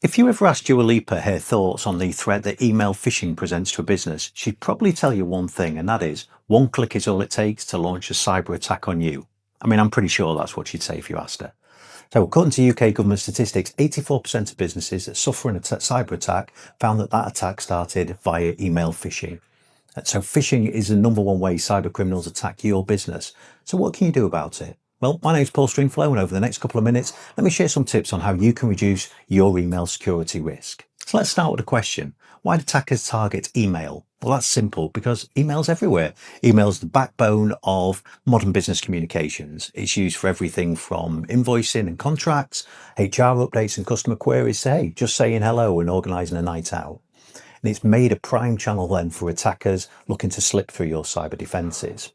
If you ever asked Dua Lipa her thoughts on the threat that email phishing presents to a business, she'd probably tell you one thing, and that is, one click is all it takes to launch a cyber attack on you. I mean, I'm pretty sure that's what she'd say if you asked her. So according to UK government statistics, 84% of businesses that suffer a cyber attack found that attack started via email phishing. So phishing is the number one way cyber criminals attack your business. So what can you do about it? Well, my name's Stringfellow, and over the next couple of minutes, let me share some tips on how you can reduce your email security risk. So let's start with a question. Why do attackers target email? Well, that's simple, because email's everywhere. Email's the backbone of modern business communications. It's used for everything from invoicing and contracts, HR updates and customer queries to, hey, just saying hello and organising a night out. And it's made a prime channel then for attackers looking to slip through your cyber defences.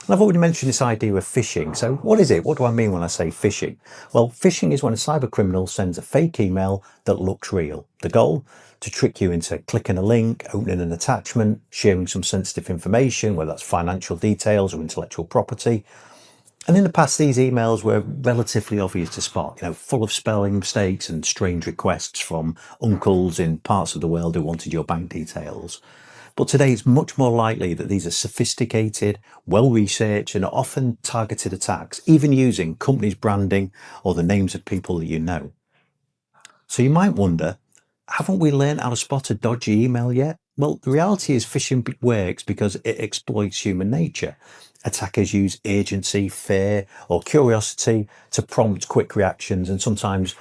I've already mentioned this idea of phishing. So what is it? What do I mean when I say phishing? Well, phishing is when a cyber criminal sends a fake email that looks real. The goal? To trick you into clicking a link, opening an attachment, sharing some sensitive information, whether that's financial details or intellectual property. And in the past, these emails were relatively obvious to spot, full of spelling mistakes and strange requests from uncles in parts of the world who wanted your bank details. But today it's much more likely that these are sophisticated, well-researched and often targeted attacks, even using companies' branding or the names of people that you know. So you might wonder, haven't we learned how to spot a dodgy email yet? Well, the reality is phishing works because it exploits human nature. Attackers use urgency, fear or curiosity to prompt quick reactions, and sometimes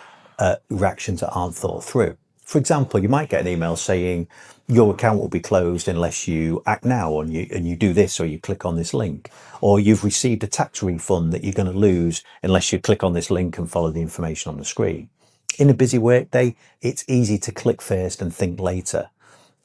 reactions that aren't thought through. For example, you might get an email saying your account will be closed unless you act now and you do this or you click on this link, or you've received a tax refund that you're going to lose unless you click on this link and follow the information on the screen. In a busy workday, it's easy to click first and think later.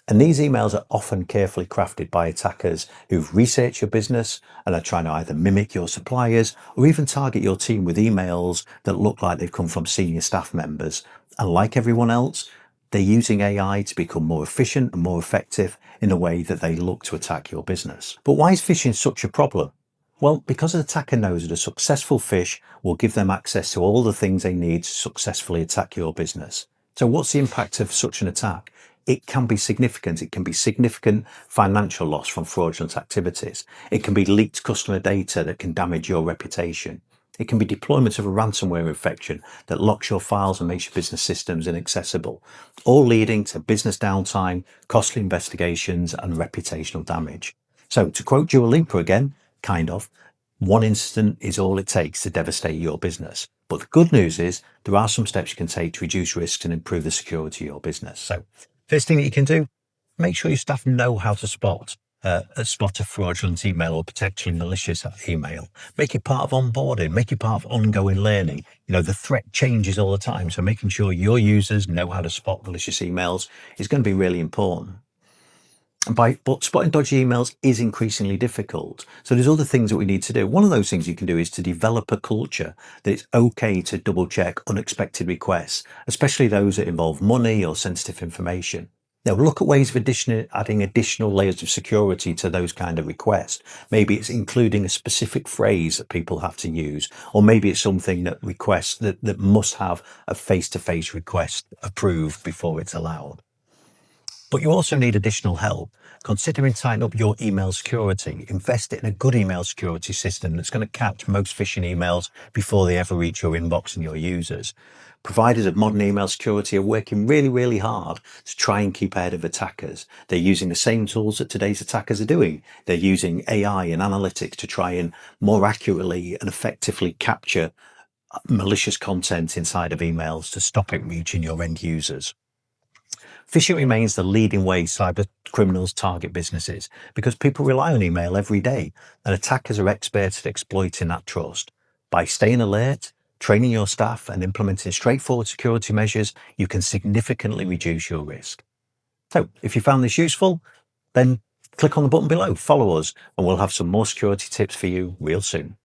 And these emails are often carefully crafted by attackers who've researched your business and are trying to either mimic your suppliers or even target your team with emails that look like they've come from senior staff members. And like everyone else, they're using AI to become more efficient and more effective in the way that they look to attack your business. But why is phishing such a problem? Well, because an attacker knows that a successful phish will give them access to all the things they need to successfully attack your business. So what's the impact of such an attack? It can be significant. It can be significant financial loss from fraudulent activities. It can be leaked customer data that can damage your reputation. It can be deployment of a ransomware infection that locks your files and makes your business systems inaccessible, all leading to business downtime, costly investigations and reputational damage. So to quote Dua Lipa again, one incident is all it takes to devastate your business. But the good news is there are some steps you can take to reduce risks and improve the security of your business. So first thing that you can do, make sure your staff know how to spot a fraudulent email or potentially malicious email. Make it part of onboarding, make it part of ongoing learning. The threat changes all the time. So making sure your users know how to spot malicious emails is going to be really important. But spotting dodgy emails is increasingly difficult. So there's other things that we need to do. One of those things you can do is to develop a culture that it's okay to double check unexpected requests, especially those that involve money or sensitive information. Now, look at ways of adding additional layers of security to those kind of requests. Maybe it's including a specific phrase that people have to use, or maybe it's something that requests that must have a face-to-face request approved before it's allowed. But you also need additional help. Considering tightening up your email security, invest in a good email security system that's going to catch most phishing emails before they ever reach your inbox and your users. Providers of modern email security are working really, really hard to try and keep ahead of attackers. They're using the same tools that today's attackers are doing. They're using AI and analytics to try and more accurately and effectively capture malicious content inside of emails to stop it reaching your end users. Phishing remains the leading way cyber criminals target businesses because people rely on email every day, and attackers are experts at exploiting that trust. By staying alert, training your staff and implementing straightforward security measures, you can significantly reduce your risk. So if you found this useful, then click on the button below, follow us, and we'll have some more security tips for you real soon.